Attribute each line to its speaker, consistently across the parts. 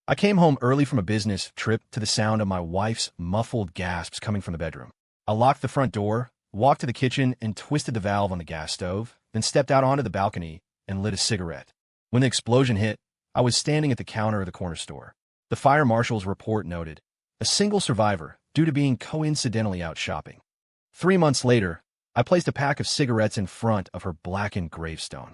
Speaker 1: I came home early from a business trip to the sound of my wife's muffled gasps coming from the bedroom. I locked the front door, walked to the kitchen, and twisted the valve on the gas stove, then stepped out onto the balcony and lit a cigarette. When the explosion hit, I was standing at the counter of the corner store. The fire marshal's report noted, a single survivor due to being coincidentally out shopping. 3 months later, I placed a pack of cigarettes in front of her blackened gravestone.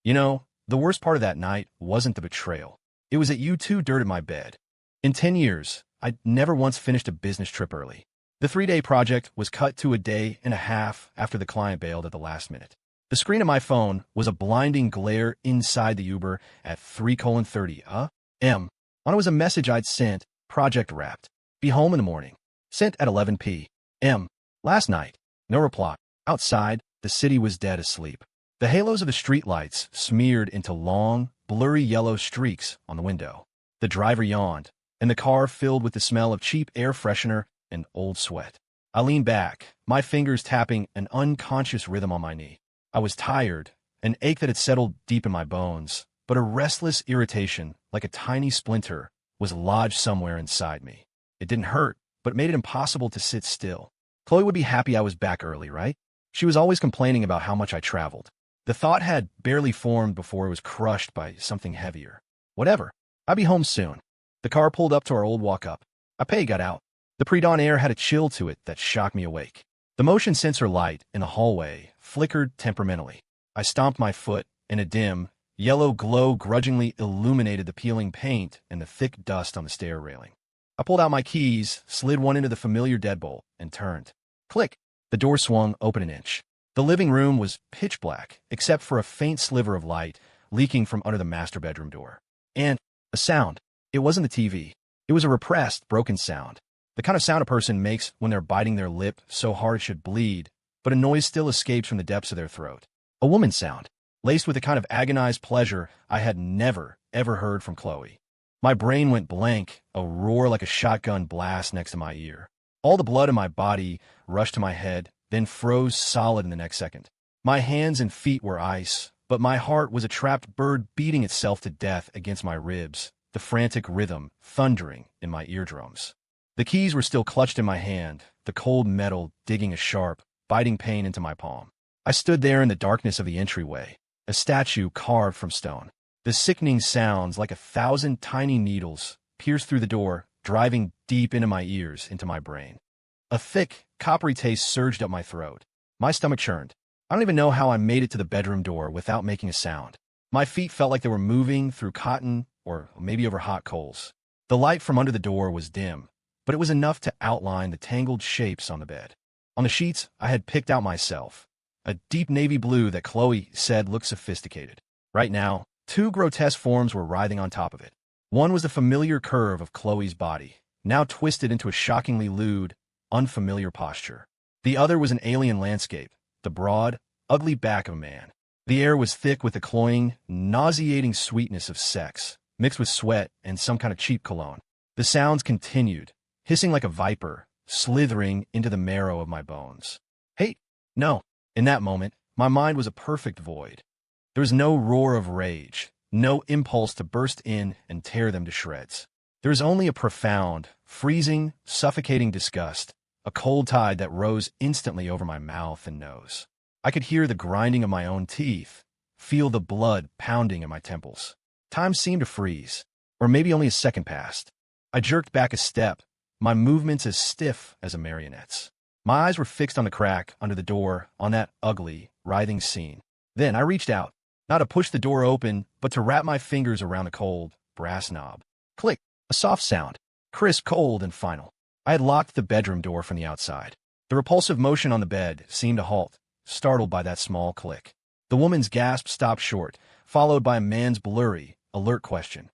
Speaker 1: You know, the worst part of that night wasn't the betrayal. It was that you two dirted my bed. In 10 years, I'd never once finished a business trip early. The 3-day project was cut to a day and a half after the client bailed at the last minute. The screen of my phone was a blinding glare inside the Uber at 3:30 a.m. On it was a message I'd sent, project wrapped. Be home in the morning. Sent at 11 p.m. Last night. No reply. Outside, the city was dead asleep. The halos of the streetlights smeared into long, blurry yellow streaks on the window. The driver yawned, and the car filled with the smell of cheap air freshener and old sweat. I leaned back, my fingers tapping an unconscious rhythm on my knee. I was tired, an ache that had settled deep in my bones, but a restless irritation, like a tiny splinter, was lodged somewhere inside me. It didn't hurt, but made it impossible to sit still. Chloe would be happy I was back early, right? She was always complaining about how much I traveled. The thought had barely formed before it was crushed by something heavier. Whatever. I'd be home soon. The car pulled up to our old walk-up. I got out. The pre-dawn air had a chill to it that shocked me awake. The motion sensor light in the hallway flickered temperamentally. I stomped my foot, and a dim, yellow glow grudgingly illuminated the peeling paint and the thick dust on the stair railing. I pulled out my keys, slid one into the familiar deadbolt, and turned. Click! The door swung open an inch. The living room was pitch black, except for a faint sliver of light leaking from under the master bedroom door. And a sound. It wasn't the TV. It was a repressed, broken sound. The kind of sound a person makes when they're biting their lip so hard it should bleed, but a noise still escapes from the depths of their throat. A woman's sound, laced with a kind of agonized pleasure I had never, ever heard from Chloe. My brain went blank, a roar like a shotgun blast next to my ear. All the blood in my body rushed to my head, then froze solid in the next second. My hands and feet were ice, but my heart was a trapped bird beating itself to death against my ribs, the frantic rhythm thundering in my eardrums. The keys were still clutched in my hand, the cold metal digging a sharp, biting pain into my palm. I stood there in the darkness of the entryway, a statue carved from stone. The sickening sounds, like 1,000 tiny needles, pierced through the door, driving deep into my ears, into my brain. A thick, coppery taste surged up my throat. My stomach churned. I don't even know how I made it to the bedroom door without making a sound. My feet felt like they were moving through cotton or maybe over hot coals. The light from under the door was dim, but it was enough to outline the tangled shapes on the bed. On the sheets, I had picked out myself, a deep navy blue that Chloe said looked sophisticated. Right now, 2 grotesque forms were writhing on top of it. One was the familiar curve of Chloe's body, now twisted into a shockingly lewd, unfamiliar posture. The other was an alien landscape, the broad, ugly back of a man. The air was thick with the cloying, nauseating sweetness of sex, mixed with sweat and some kind of cheap cologne. The sounds continued, hissing like a viper, slithering into the marrow of my bones. Hey, no. In that moment, my mind was a perfect void. There was no roar of rage, no impulse to burst in and tear them to shreds. There was only a profound, freezing, suffocating disgust, a cold tide that rose instantly over my mouth and nose. I could hear the grinding of my own teeth, feel the blood pounding in my temples. Time seemed to freeze, or maybe only a second passed. I jerked back a step, my movements as stiff as a marionette's. My eyes were fixed on the crack under the door, on that ugly, writhing scene. Then I reached out, not to push the door open, but to wrap my fingers around the cold, brass knob. Click, a soft sound, crisp, cold, and final. I had locked the bedroom door from the outside. The repulsive motion on the bed seemed to halt, startled by that small click. The woman's gasp stopped short, followed by a man's blurry, alert question.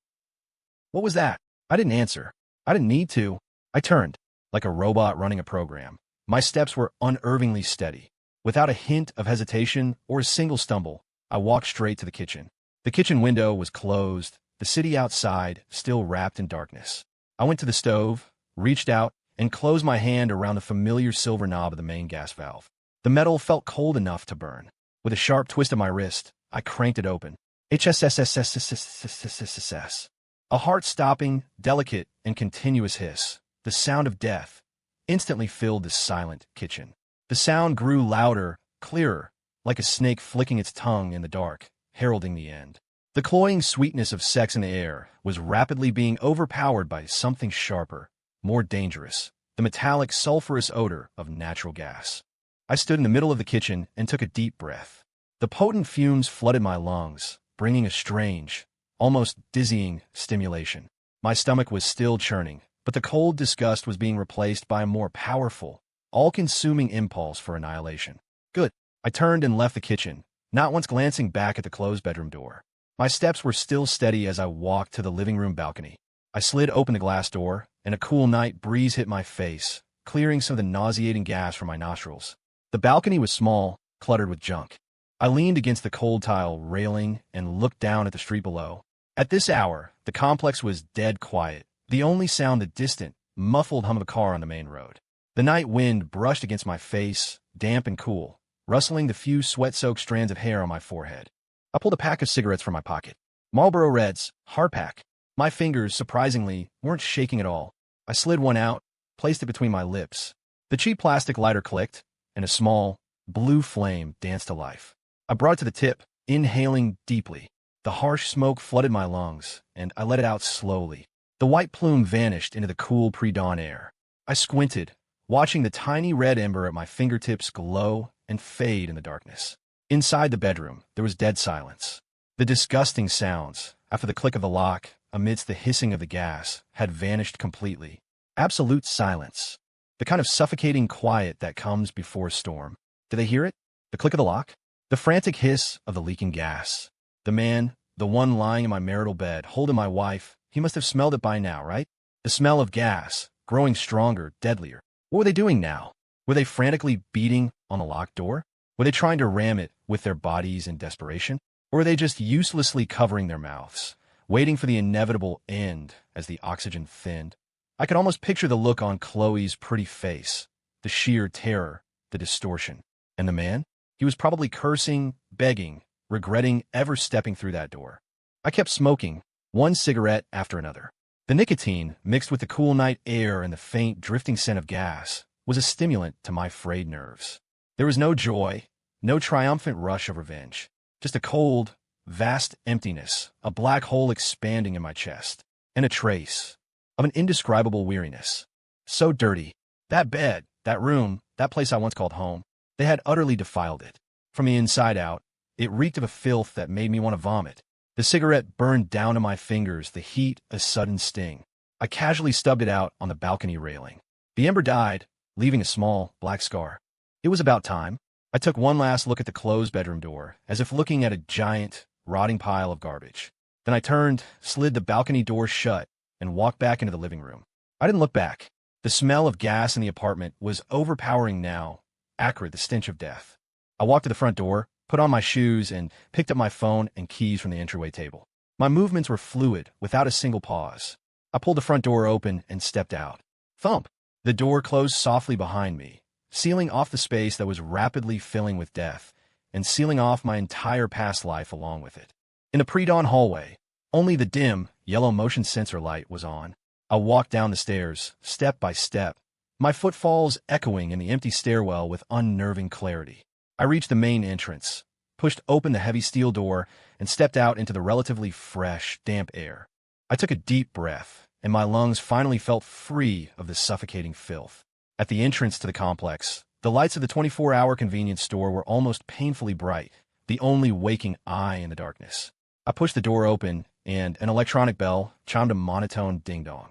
Speaker 1: What was that? I didn't answer. I didn't need to. I turned, like a robot running a program. My steps were unervingly steady. Without a hint of hesitation or a single stumble, I walked straight to the kitchen. The kitchen window was closed, the city outside still wrapped in darkness. I went to the stove, reached out, and closed my hand around the familiar silver knob of the main gas valve. The metal felt cold enough to burn. With a sharp twist of my wrist, I cranked it open. HSSSSSSSSSS. A heart-stopping, delicate, and continuous hiss, the sound of death, instantly filled the silent kitchen. The sound grew louder, clearer, like a snake flicking its tongue in the dark, heralding the end. The cloying sweetness of sex in the air was rapidly being overpowered by something sharper, more dangerous, the metallic, sulfurous odor of natural gas. I stood in the middle of the kitchen and took a deep breath. The potent fumes flooded my lungs, bringing a strange, almost dizzying stimulation. My stomach was still churning, but the cold disgust was being replaced by a more powerful, all-consuming impulse for annihilation. Good. I turned and left the kitchen, not once glancing back at the closed bedroom door. My steps were still steady as I walked to the living room balcony. I slid open the glass door, and a cool night breeze hit my face, clearing some of the nauseating gas from my nostrils. The balcony was small, cluttered with junk. I leaned against the cold tile railing and looked down at the street below. At this hour, the complex was dead quiet, the only sound the distant, muffled hum of a car on the main road. The night wind brushed against my face, damp and cool, rustling the few sweat-soaked strands of hair on my forehead. I pulled a pack of cigarettes from my pocket. Marlboro Reds, hardpack. My fingers, surprisingly, weren't shaking at all. I slid one out, placed it between my lips. The cheap plastic lighter clicked, and a small, blue flame danced to life. I brought it to the tip, inhaling deeply. The harsh smoke flooded my lungs, and I let it out slowly. The white plume vanished into the cool pre-dawn air. I squinted, watching the tiny red ember at my fingertips glow and fade in the darkness. Inside the bedroom, there was dead silence. The disgusting sounds, after the click of the lock, amidst the hissing of the gas, had vanished completely. Absolute silence. The kind of suffocating quiet that comes before a storm. Did they hear it? The click of the lock? The frantic hiss of the leaking gas. The man, the one lying in my marital bed, holding my wife, he must have smelled it by now, right? The smell of gas, growing stronger, deadlier. What were they doing now? Were they frantically beating on the locked door? Were they trying to ram it with their bodies in desperation? Or were they just uselessly covering their mouths, waiting for the inevitable end as the oxygen thinned? I could almost picture the look on Chloe's pretty face, the sheer terror, the distortion. And the man? He was probably cursing, begging, regretting ever stepping through that door. I kept smoking, one cigarette after another. The nicotine, mixed with the cool night air and the faint, drifting scent of gas, was a stimulant to my frayed nerves. There was no joy, no triumphant rush of revenge, just a cold, vast emptiness, a black hole expanding in my chest, and a trace of an indescribable weariness. So dirty. That bed, that room, that place I once called home, they had utterly defiled it. From the inside out, it reeked of a filth that made me want to vomit. The cigarette burned down to my fingers, the heat a sudden sting. I casually stubbed it out on the balcony railing. The ember died, leaving a small, black scar. It was about time. I took one last look at the closed bedroom door, as if looking at a giant, rotting pile of garbage. Then I turned, slid the balcony door shut, and walked back into the living room. I didn't look back. The smell of gas in the apartment was overpowering now, acrid, the stench of death. I walked to the front door, put on my shoes, and picked up my phone and keys from the entryway table. My movements were fluid, without a single pause. I pulled the front door open and stepped out. Thump! The door closed softly behind me, sealing off the space that was rapidly filling with death, and sealing off my entire past life along with it. In the pre-dawn hallway, only the dim, yellow motion sensor light was on. I walked down the stairs, step by step, my footfalls echoing in the empty stairwell with unnerving clarity. I reached the main entrance, pushed open the heavy steel door, and stepped out into the relatively fresh, damp air. I took a deep breath, and my lungs finally felt free of the suffocating filth. At the entrance to the complex, the lights of the 24-hour convenience store were almost painfully bright, the only waking eye in the darkness. I pushed the door open, and an electronic bell chimed a monotone ding-dong.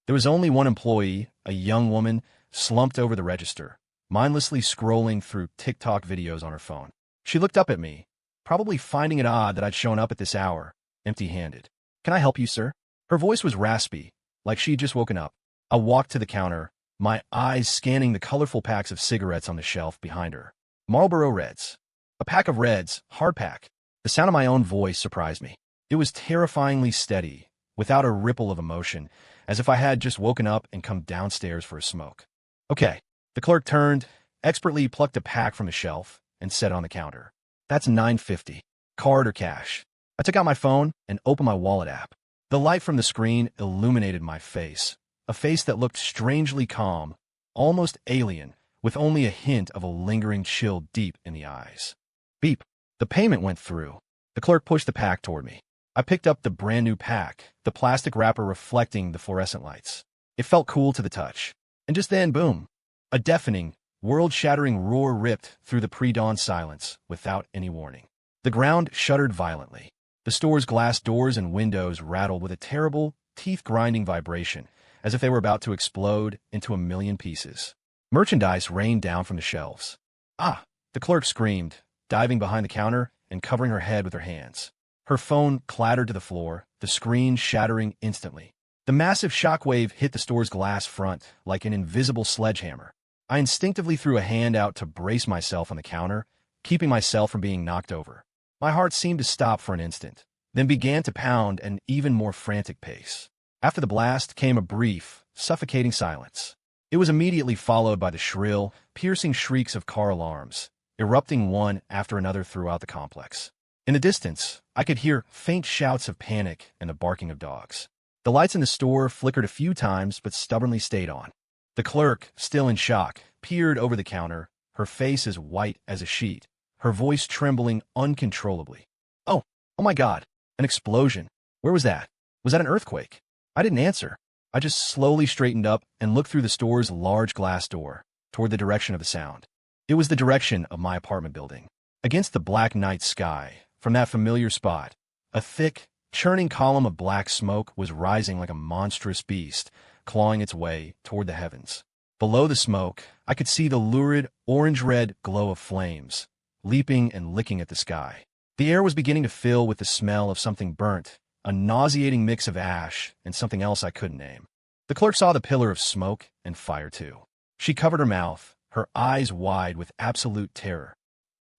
Speaker 1: There was only one employee, a young woman, slumped over the register, mindlessly scrolling through TikTok videos on her phone. She looked up at me, probably finding it odd that I'd shown up at this hour, empty-handed. "Can I help you, sir?" Her voice was raspy, like she'd just woken up. I walked to the counter, my eyes scanning the colorful packs of cigarettes on the shelf behind her. Marlboro Reds. A pack of Reds, hardpack. The sound of my own voice surprised me. It was terrifyingly steady, without a ripple of emotion, as if I had just woken up and come downstairs for a smoke. "Okay." The clerk turned, expertly plucked a pack from the shelf, and set on the counter. "That's $9.50. Card or cash?" I took out my phone and opened my wallet app. The light from the screen illuminated my face, a face that looked strangely calm, almost alien, with only a hint of a lingering chill deep in the eyes. Beep. The payment went through. The clerk pushed the pack toward me. I picked up the brand new pack, the plastic wrapper reflecting the fluorescent lights. It felt cool to the touch. And just then, boom, a deafening, world-shattering roar ripped through the pre-dawn silence without any warning. The ground shuddered violently. The store's glass doors and windows rattled with a terrible, teeth-grinding vibration, as if they were about to explode into a million pieces. Merchandise rained down from the shelves. Ah! The clerk screamed, diving behind the counter and covering her head with her hands. Her phone clattered to the floor, the screen shattering instantly. The massive shockwave hit the store's glass front like an invisible sledgehammer. I instinctively threw a hand out to brace myself on the counter, keeping myself from being knocked over. My heart seemed to stop for an instant, then began to pound at an even more frantic pace. After the blast came a brief, suffocating silence. It was immediately followed by the shrill, piercing shrieks of car alarms, erupting one after another throughout the complex. In the distance, I could hear faint shouts of panic and the barking of dogs. The lights in the store flickered a few times but stubbornly stayed on. The clerk, still in shock, peered over the counter, her face as white as a sheet, her voice trembling uncontrollably. Oh my God, an explosion. Where was that? Was that an earthquake? I didn't answer. I just slowly straightened up and looked through the store's large glass door, toward the direction of the sound. It was the direction of my apartment building. Against the black night sky, from that familiar spot, a thick, churning column of black smoke was rising like a monstrous beast, clawing its way toward the heavens. Below the smoke, I could see the lurid, orange-red glow of flames, leaping and licking at the sky. The air was beginning to fill with the smell of something burnt, a nauseating mix of ash and something else I couldn't name. The clerk saw the pillar of smoke and fire too. She covered her mouth, her eyes wide with absolute terror.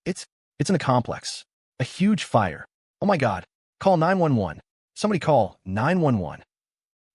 Speaker 1: It's in a complex. A huge fire. Oh my God. Call 911. Somebody call 911.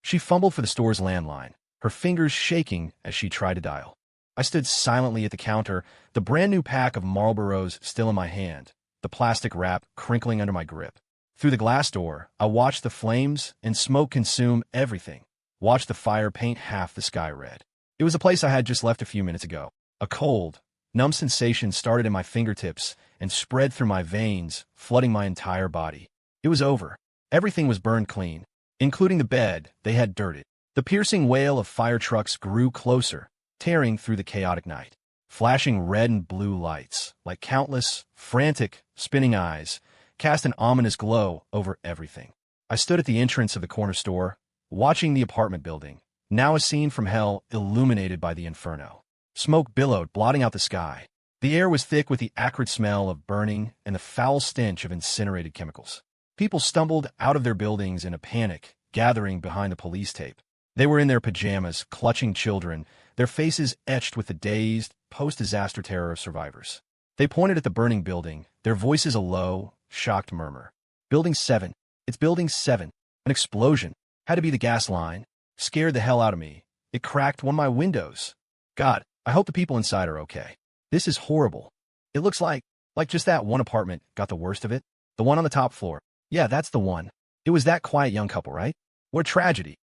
Speaker 1: She fumbled for the store's landline, her fingers shaking as she tried to dial. I stood silently at the counter, the brand new pack of Marlboros still in my hand, the plastic wrap crinkling under my grip. Through the glass door, I watched the flames and smoke consume everything, watched the fire paint half the sky red. It was a place I had just left a few minutes ago. A cold, numb sensation started in my fingertips and spread through my veins, flooding my entire body. It was over. Everything was burned clean, including the bed they had dirted. The piercing wail of fire trucks grew closer, tearing through the chaotic night, flashing red and blue lights, like countless, frantic, spinning eyes, cast an ominous glow over everything. I stood at the entrance of the corner store, watching the apartment building, now a scene from hell illuminated by the inferno. Smoke billowed, blotting out the sky. The air was thick with the acrid smell of burning and the foul stench of incinerated chemicals. People stumbled out of their buildings in a panic, gathering behind the police tape. They were in their pajamas, clutching children, their faces etched with the dazed, post-disaster terror of survivors. They pointed at the burning building, their voices a low, shocked murmur. Building 7. It's Building 7. An explosion. Had to be the gas line. Scared the hell out of me. It cracked one of my windows. God, I hope the people inside are okay. This is horrible. It looks like just that one apartment got the worst of it. The one on the top floor. Yeah, that's the one. It was that quiet young couple, right? What a tragedy.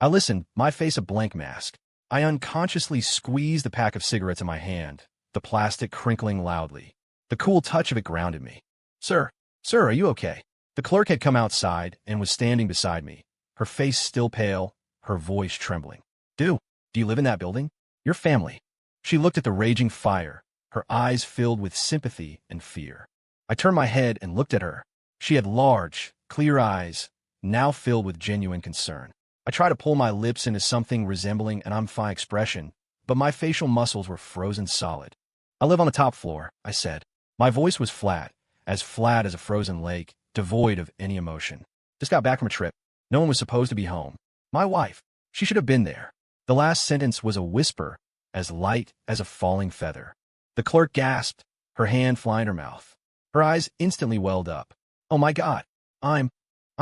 Speaker 1: I listened, my face a blank mask. I unconsciously squeezed the pack of cigarettes in my hand, the plastic crinkling loudly. The cool touch of it grounded me. Sir, are you okay? The clerk had come outside and was standing beside me, her face still pale, her voice trembling. Do you live in that building? Your family. She looked at the raging fire, her eyes filled with sympathy and fear. I turned my head and looked at her. She had large, clear eyes, now filled with genuine concern. I tried to pull my lips into something resembling an I'm fine expression, but my facial muscles were frozen solid. I live on the top floor, I said. My voice was flat as a frozen lake, devoid of any emotion. Just got back from a trip. No one was supposed to be home. My wife. She should have been there. The last sentence was a whisper, as light as a falling feather. The clerk gasped, her hand flying her mouth. Her eyes instantly welled up. Oh my God. I'm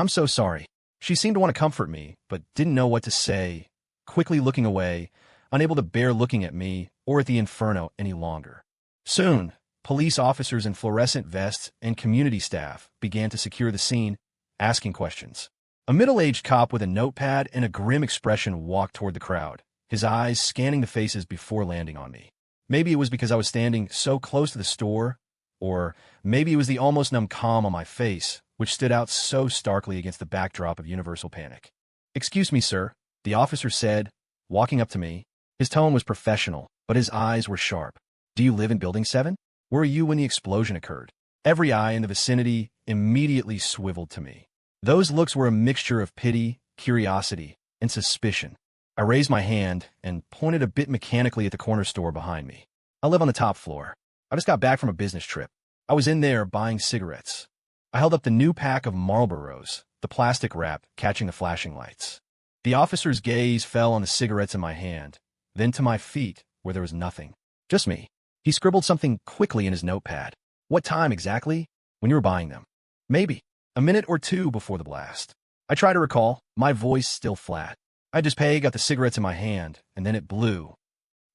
Speaker 1: so sorry. She seemed to want to comfort me, but didn't know what to say, quickly looking away, unable to bear looking at me or at the inferno any longer. Soon, police officers in fluorescent vests and community staff began to secure the scene, asking questions. A middle-aged cop with a notepad and a grim expression walked toward the crowd, his eyes scanning the faces before landing on me. Maybe it was because I was standing so close to the store, or maybe it was the almost numb calm on my face, which stood out so starkly against the backdrop of universal panic. "Excuse me, sir," the officer said, walking up to me. His tone was professional, but his eyes were sharp. "Do you live in Building 7? Where were you when the explosion occurred?" Every eye in the vicinity immediately swiveled to me. Those looks were a mixture of pity, curiosity, and suspicion. I raised my hand and pointed a bit mechanically at the corner store behind me. "I live on the top floor. I just got back from a business trip. I was in there buying cigarettes." I held up the new pack of Marlboros, the plastic wrap catching the flashing lights. The officer's gaze fell on the cigarettes in my hand, then to my feet, where there was nothing. "Just me." He scribbled something quickly in his notepad. "What time exactly? When you were buying them?" "Maybe a minute or two before the blast." I tried to recall, my voice still flat. I just got the cigarettes in my hand, and then it blew.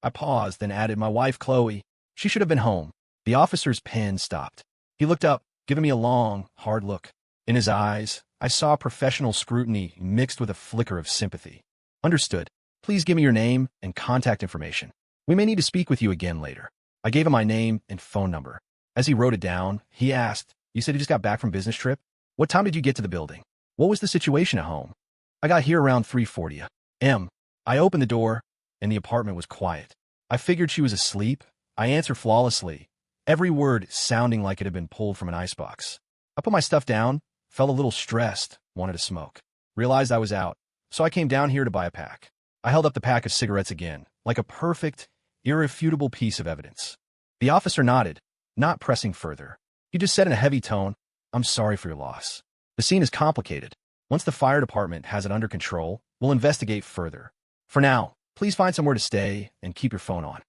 Speaker 1: I paused, then added, "My wife, Chloe. She should have been home." The officer's pen stopped. He looked up, giving me a long, hard look. In his eyes, I saw professional scrutiny mixed with a flicker of sympathy. "Understood. Please give me your name and contact information. We may need to speak with you again later." I gave him my name and phone number. As he wrote it down, he asked, "You said you just got back from business trip? What time did you get to the building? What was the situation at home?" "I got here around 3:40 a.m. I opened the door, and the apartment was quiet. I figured she was asleep. I answered flawlessly, every word sounding like it had been pulled from an icebox. I put my stuff down, felt a little stressed, wanted to smoke. Realized I was out, so I came down here to buy a pack. I held up the pack of cigarettes again, like a perfect, irrefutable piece of evidence. The officer nodded, not pressing further. He just said in a heavy tone, "I'm sorry for your loss. The scene is complicated. Once the fire department has it under control, we'll investigate further. For now, please find somewhere to stay and keep your phone on."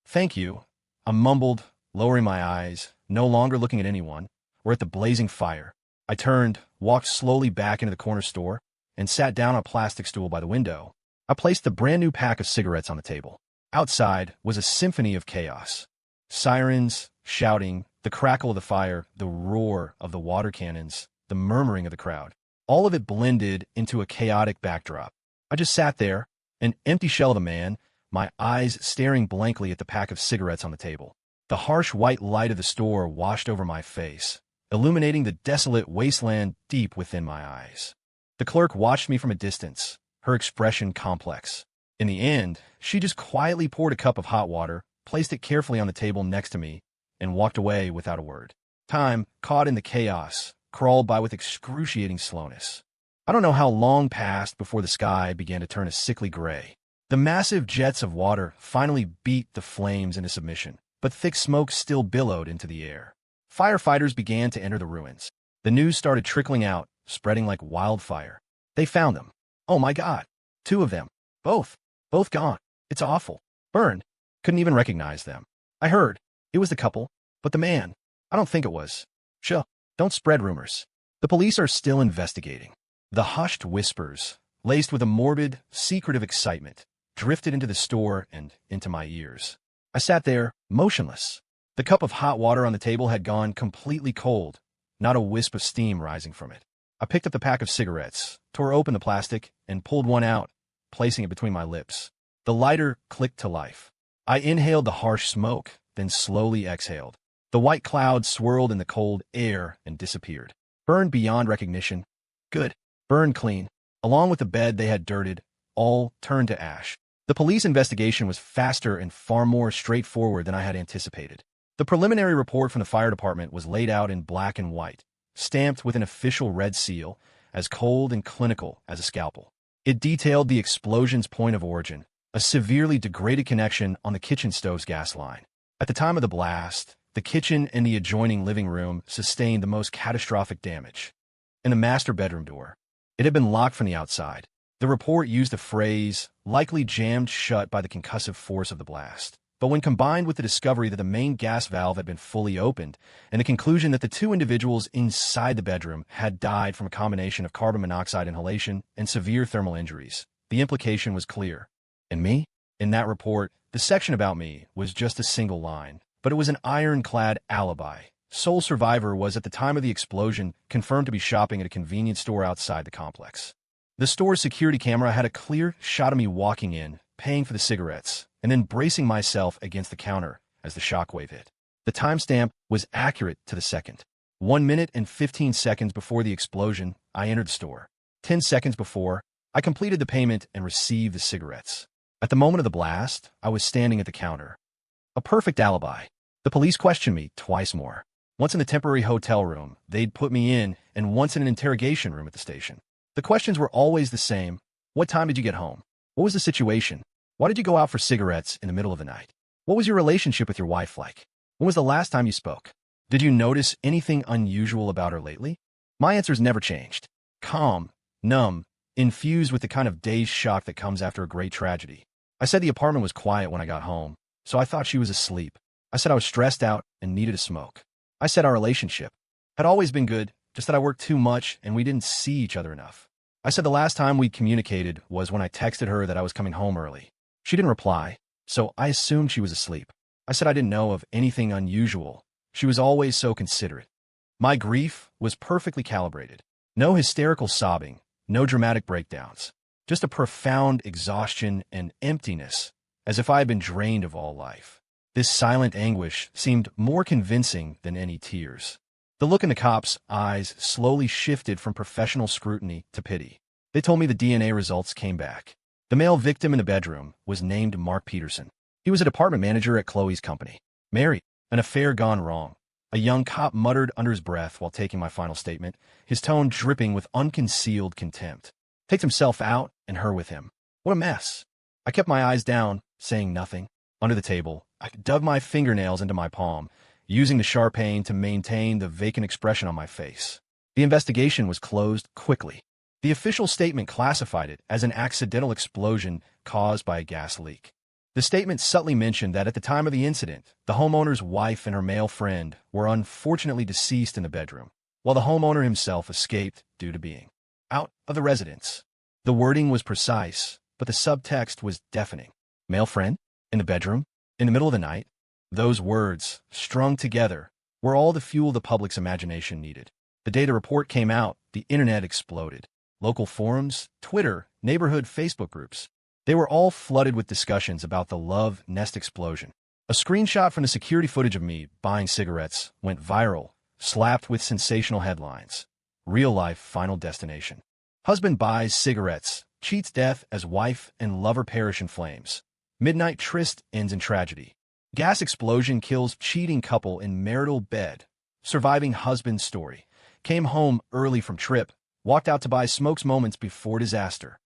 Speaker 1: "Thank you," I mumbled, lowering my eyes, no longer looking at anyone, or at the blazing fire. I turned, walked slowly back into the corner store, and sat down on a plastic stool by the window. I placed the brand new pack of cigarettes on the table. Outside was a symphony of chaos. Sirens, shouting, the crackle of the fire, the roar of the water cannons, the murmuring of the crowd. All of it blended into a chaotic backdrop. I just sat there, an empty shell of a man, my eyes staring blankly at the pack of cigarettes on the table. The harsh white light of the store washed over my face, illuminating the desolate wasteland deep within my eyes. The clerk watched me from a distance, her expression complex. In the end, she just quietly poured a cup of hot water, placed it carefully on the table next to me, and walked away without a word. Time, caught in the chaos, crawled by with excruciating slowness. I don't know how long passed before the sky began to turn a sickly gray. The massive jets of water finally beat the flames into submission, but thick smoke still billowed into the air. Firefighters began to enter the ruins. The news started trickling out, spreading like wildfire. "They found them. Oh my God. 2 of them. Both gone. It's awful. Burned. Couldn't even recognize them. I heard. It was the couple, but the man, I don't think it was. Shuh. Don't spread rumors. The police are still investigating." The hushed whispers, laced with a morbid, secretive excitement, drifted into the store and into my ears. I sat there, motionless. The cup of hot water on the table had gone completely cold, not a wisp of steam rising from it. I picked up the pack of cigarettes, tore open the plastic, and pulled one out, placing it between my lips. The lighter clicked to life. I inhaled the harsh smoke, then slowly exhaled. The white cloud swirled in the cold air and disappeared. Burned beyond recognition. Good. Burned clean. Along with the bed they had dirted, all turned to ash. The police investigation was faster and far more straightforward than I had anticipated. The preliminary report from the fire department was laid out in black and white, stamped with an official red seal, as cold and clinical as a scalpel. It detailed the explosion's point of origin, a severely degraded connection on the kitchen stove's gas line. At the time of the blast, the kitchen and the adjoining living room sustained the most catastrophic damage. In the master bedroom door, it had been locked from the outside. The report used the phrase, likely jammed shut by the concussive force of the blast. But when combined with the discovery that the main gas valve had been fully opened, and the conclusion that the 2 individuals inside the bedroom had died from a combination of carbon monoxide inhalation and severe thermal injuries, the implication was clear. And me? In that report, the section about me was just a single line, but it was an ironclad alibi, sole survivor, was at the time of the explosion confirmed to be shopping at a convenience store outside the complex. The store's security camera had a clear shot of me walking in, paying for the cigarettes, and then bracing myself against the counter as the shockwave hit. The timestamp was accurate to the second. 1 minute and 15 seconds before the explosion, I entered the store. 10 seconds before, I completed the payment and received the cigarettes. At the moment of the blast, I was standing at the counter. A perfect alibi. The police questioned me twice more. Once in the temporary hotel room they'd put me in, and once in an interrogation room at the station. The questions were always the same. What time did you get home? What was the situation? Why did you go out for cigarettes in the middle of the night? What was your relationship with your wife like? When was the last time you spoke? Did you notice anything unusual about her lately? My answers never changed. Calm, numb, infused with the kind of dazed shock that comes after a great tragedy. I said the apartment was quiet when I got home, so I thought she was asleep. I said I was stressed out and needed a smoke. I said our relationship had always been good, just that I worked too much and we didn't see each other enough. I said the last time we'd communicated was when I texted her that I was coming home early. She didn't reply, so I assumed she was asleep. I said I didn't know of anything unusual. She was always so considerate. My grief was perfectly calibrated. No hysterical sobbing, no dramatic breakdowns. Just a profound exhaustion and emptiness, as if I had been drained of all life. This silent anguish seemed more convincing than any tears. The look in the cops' eyes slowly shifted from professional scrutiny to pity. They told me the DNA results came back. The male victim in the bedroom was named Mark Peterson. He was a department manager at Chloe's company. Married, an affair gone wrong. A young cop muttered under his breath while taking my final statement, his tone dripping with unconcealed contempt. Takes himself out and her with him. What a mess. I kept my eyes down, saying nothing. Under the table, I dug my fingernails into my palm, using the sharp pain to maintain the vacant expression on my face. The investigation was closed quickly. The official statement classified it as an accidental explosion caused by a gas leak. The statement subtly mentioned that at the time of the incident, the homeowner's wife and her male friend were unfortunately deceased in the bedroom, while the homeowner himself escaped due to being out of the residence. The wording was precise, but the subtext was deafening. Male friend? In the bedroom? In the middle of the night? Those words, strung together, were all the fuel the public's imagination needed. The day the report came out, the internet exploded. Local forums, Twitter, neighborhood Facebook groups. They were all flooded with discussions about the love nest explosion. A screenshot from the security footage of me buying cigarettes went viral, slapped with sensational headlines. Real-life Final Destination. Husband buys cigarettes, cheats death as wife and lover perish in flames. Midnight tryst ends in tragedy. Gas explosion kills cheating couple in marital bed. Surviving husband's story. Came home early from trip, walked out to buy smokes moments before disaster.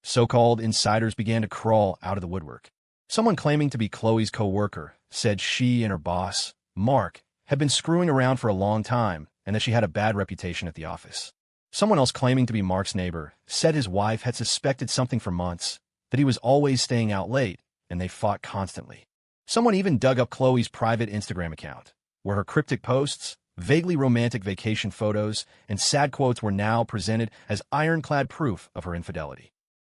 Speaker 1: So-called insiders began to crawl out of the woodwork. Someone claiming to be Chloe's co-worker said she and her boss, Mark, had been screwing around for a long time and that she had a bad reputation at the office. Someone else claiming to be Mark's neighbor said his wife had suspected something for months, that he was always staying out late, and they fought constantly. Someone even dug up Chloe's private Instagram account, where her cryptic posts, vaguely romantic vacation photos, and sad quotes were now presented as ironclad proof of her infidelity.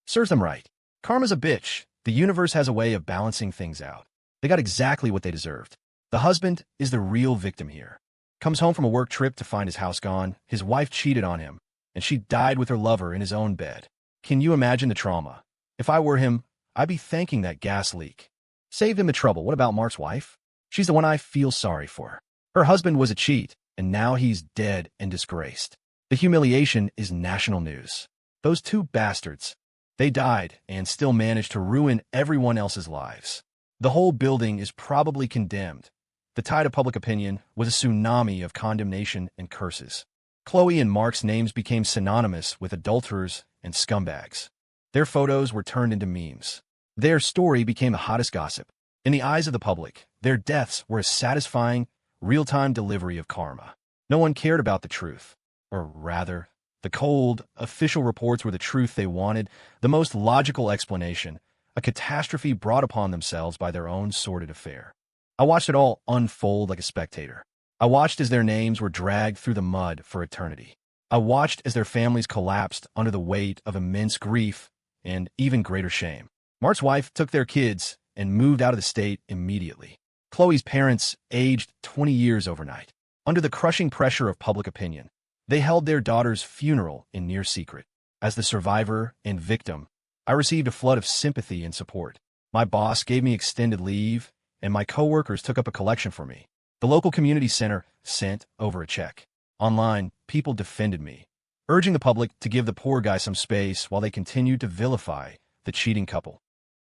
Speaker 1: Serves them right. Karma's a bitch. The universe has a way of balancing things out. They got exactly what they deserved. The husband is the real victim here. Comes home from a work trip to find his house gone. His wife cheated on him, and she died with her lover in his own bed. Can you imagine the trauma? If I were him, I'd be thanking that gas leak. Saved him the trouble. What about Mark's wife? She's the one I feel sorry for. Her husband was a cheat, and now he's dead and disgraced. The humiliation is national news. Those two bastards. They died and still managed to ruin everyone else's lives. The whole building is probably condemned. The tide of public opinion was a tsunami of condemnation and curses. Chloe and Mark's names became synonymous with adulterers and scumbags. Their photos were turned into memes. Their story became the hottest gossip. In the eyes of the public, their deaths were a satisfying, real-time delivery of karma. No one cared about the truth. Or rather, the cold, official reports were the truth they wanted, the most logical explanation, a catastrophe brought upon themselves by their own sordid affair. I watched it all unfold like a spectator. I watched as their names were dragged through the mud for eternity. I watched as their families collapsed under the weight of immense grief and even greater shame. Mark's wife took their kids and moved out of the state immediately. Chloe's parents aged 20 years overnight. Under the crushing pressure of public opinion, they held their daughter's funeral in near secret. As the survivor and victim, I received a flood of sympathy and support. My boss gave me extended leave, and my coworkers took up a collection for me. The local community center sent over a check. Online, people defended me, urging the public to give the poor guy some space while they continued to vilify the cheating couple.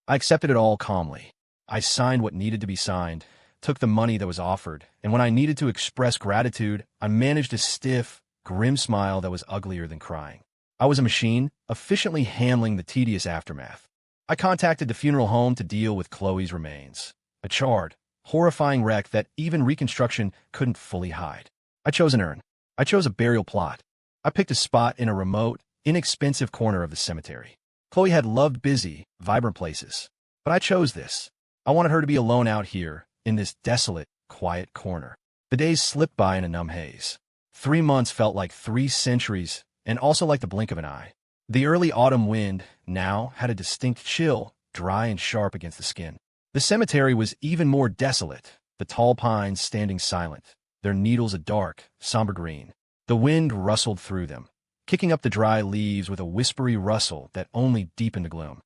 Speaker 1: I accepted it all calmly. I signed what needed to be signed, took the money that was offered, and when I needed to express gratitude, I managed a stiff, grim smile that was uglier than crying. I was a machine, efficiently handling the tedious aftermath. I contacted the funeral home to deal with Chloe's remains, a charred, horrifying wreck that even reconstruction couldn't fully hide. I chose an urn. I chose a burial plot. I picked a spot in a remote, inexpensive corner of the cemetery. Chloe had loved busy, vibrant places, but I chose this. I wanted her to be alone out here, in this desolate, quiet corner. The days slipped by in a numb haze. 3 months felt like 3 centuries, and also like the blink of an eye. The early autumn wind now had a distinct chill, dry and sharp against the skin. The cemetery was even more desolate, the tall pines standing silent, their needles a dark, somber green. The wind rustled through them, kicking up the dry leaves with a whispery rustle that only deepened the gloom.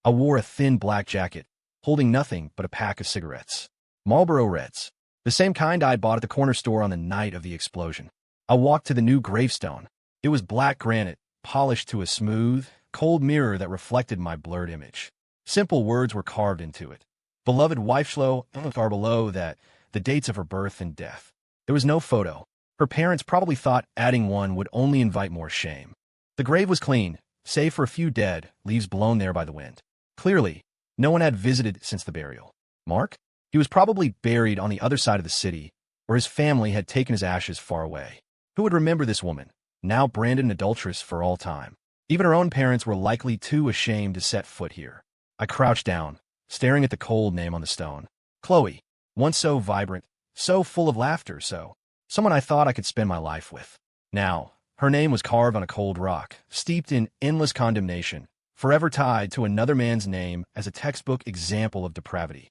Speaker 1: I wore a thin black jacket, holding nothing but a pack of cigarettes. Marlboro Reds, the same kind I'd bought at the corner store on the night of the explosion. I walked to the new gravestone. It was black granite, polished to a smooth, cold mirror that reflected my blurred image. Simple words were carved into it. Beloved wife Schlo, far below that, the dates of her birth and death. There was no photo. Her parents probably thought adding one would only invite more shame. The grave was clean, save for a few dead, leaves blown there by the wind. Clearly, no one had visited since the burial. Mark? He was probably buried on the other side of the city, or his family had taken his ashes far away. Who would remember this woman, now branded an adulteress for all time? Even her own parents were likely too ashamed to set foot here. I crouched down, staring at the cold name on the stone. Chloe, once so vibrant, so full of laughter, someone I thought I could spend my life with. Now, her name was carved on a cold rock, steeped in endless condemnation, forever tied to another man's name as a textbook example of depravity.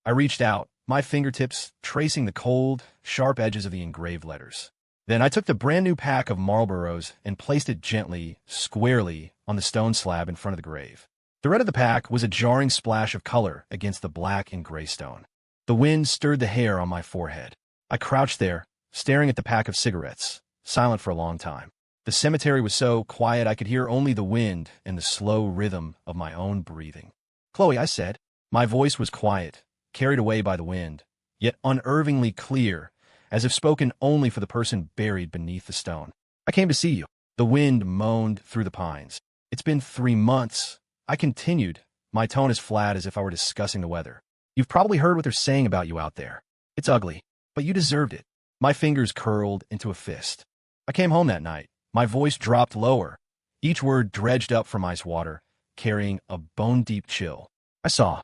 Speaker 1: I reached out, my fingertips tracing the cold, sharp edges of the engraved letters. Then I took the brand-new pack of Marlboros and placed it gently, squarely, on the stone slab in front of the grave. The red of the pack was a jarring splash of color against the black and gray stone. The wind stirred the hair on my forehead. I crouched there, staring at the pack of cigarettes, silent for a long time. The cemetery was so quiet I could hear only the wind and the slow rhythm of my own breathing. Chloe, I said. My voice was quiet, carried away by the wind, yet unnervingly clear, as if spoken only for the person buried beneath the stone. I came to see you. The wind moaned through the pines. It's been 3 months. I continued, my tone as flat as if I were discussing the weather. You've probably heard what they're saying about you out there. It's ugly, but you deserved it. My fingers curled into a fist. I came home that night. My voice dropped lower, each word dredged up from ice water, carrying a bone-deep chill. I saw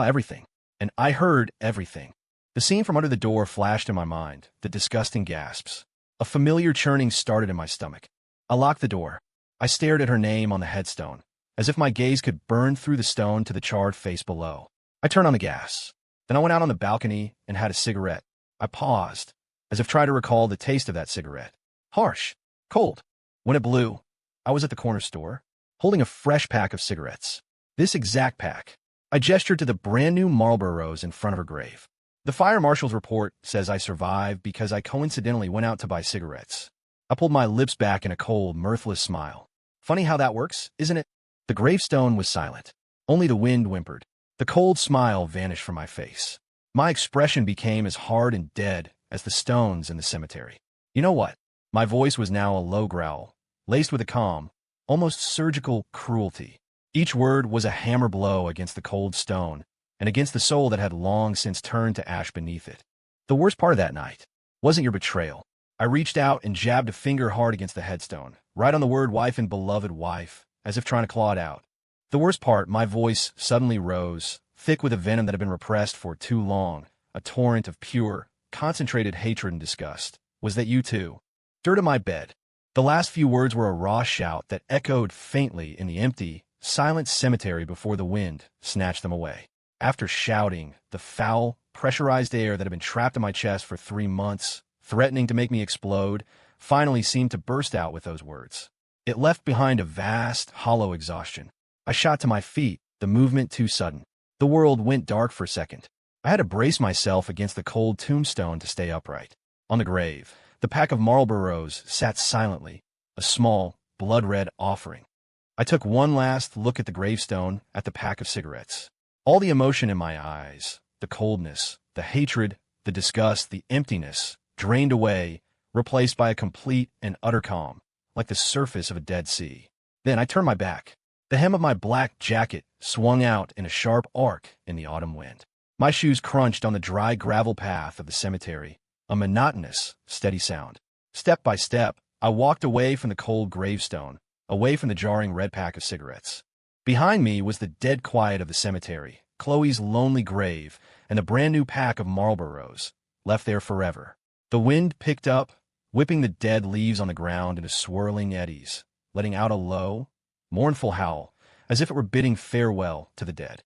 Speaker 1: everything, and I heard everything. The scene from under the door flashed in my mind, the disgusting gasps. A familiar churning started in my stomach. I locked the door. I stared at her name on the headstone, as if my gaze could burn through the stone to the charred face below. I turned on the gas. Then I went out on the balcony and had a cigarette. I paused, as if trying to recall the taste of that cigarette. Harsh, cold. When it blew, I was at the corner store, holding a fresh pack of cigarettes. This exact pack. I gestured to the brand-new Marlboros in front of her grave. The fire marshal's report says I survived because I coincidentally went out to buy cigarettes. I pulled my lips back in a cold, mirthless smile. Funny how that works, isn't it? The gravestone was silent. Only the wind whimpered. The cold smile vanished from my face. My expression became as hard and dead as the stones in the cemetery. You know what? My voice was now a low growl, laced with a calm, almost surgical cruelty. Each word was a hammer blow against the cold stone, and against the soul that had long since turned to ash beneath it. The worst part of that night wasn't your betrayal. I reached out and jabbed a finger hard against the headstone, right on the word wife and beloved wife, as if trying to claw it out. The worst part, my voice suddenly rose, thick with a venom that had been repressed for too long, a torrent of pure, concentrated hatred and disgust, was that you too. Dirt in my bed. The last few words were a raw shout that echoed faintly in the empty, silent cemetery before the wind snatched them away. After shouting, the foul, pressurized air that had been trapped in my chest for 3 months threatening to make me explode, finally seemed to burst out with those words. It left behind a vast, hollow exhaustion. I shot to my feet, the movement too sudden. The world went dark for a second. I had to brace myself against the cold tombstone to stay upright. On the grave, the pack of Marlboros sat silently, a small, blood-red offering. I took one last look at the gravestone, at the pack of cigarettes. All the emotion in my eyes, the coldness, the hatred, the disgust, the emptiness, drained away, replaced by a complete and utter calm, like the surface of a dead sea. Then I turned my back. The hem of my black jacket swung out in a sharp arc in the autumn wind. My shoes crunched on the dry gravel path of the cemetery, a monotonous, steady sound. Step by step, I walked away from the cold gravestone, away from the jarring red pack of cigarettes. Behind me was the dead quiet of the cemetery, Chloe's lonely grave, and the brand-new pack of Marlboros, left there forever. The wind picked up, whipping the dead leaves on the ground into swirling eddies, letting out a low, mournful howl, as if it were bidding farewell to the dead.